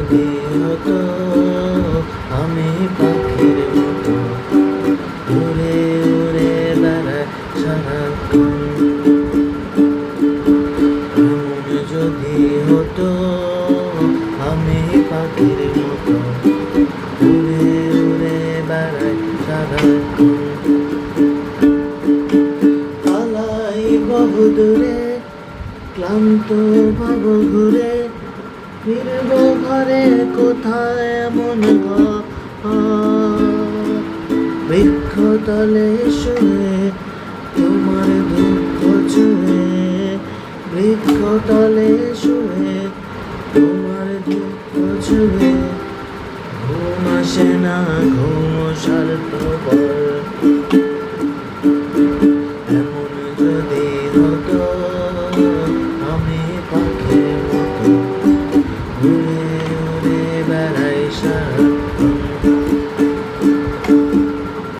যদি হতো আমি পাখির মতো উড়ে উড়ে বেড়াই সারাক্ষণ। এমন যদি হতো আমি পাখির মতো উড়ে উড়ে বেড়াই সারাক্ষণ। পালাই বহুদূরে ক্লান্ত ভাব ঘুরে, ফিরব ঘরে কোথায় এমন ঘর। বৃক্ষতলে শুয়ে তোমার দুঃখ ছুঁয়ে, বৃক্ষতলে শুয়ে তোমার দুঃখ ছুঁয়ে। ঘুম আসে না ঘুম স্বার্থপর। এমন যদি হতো আমি পাখি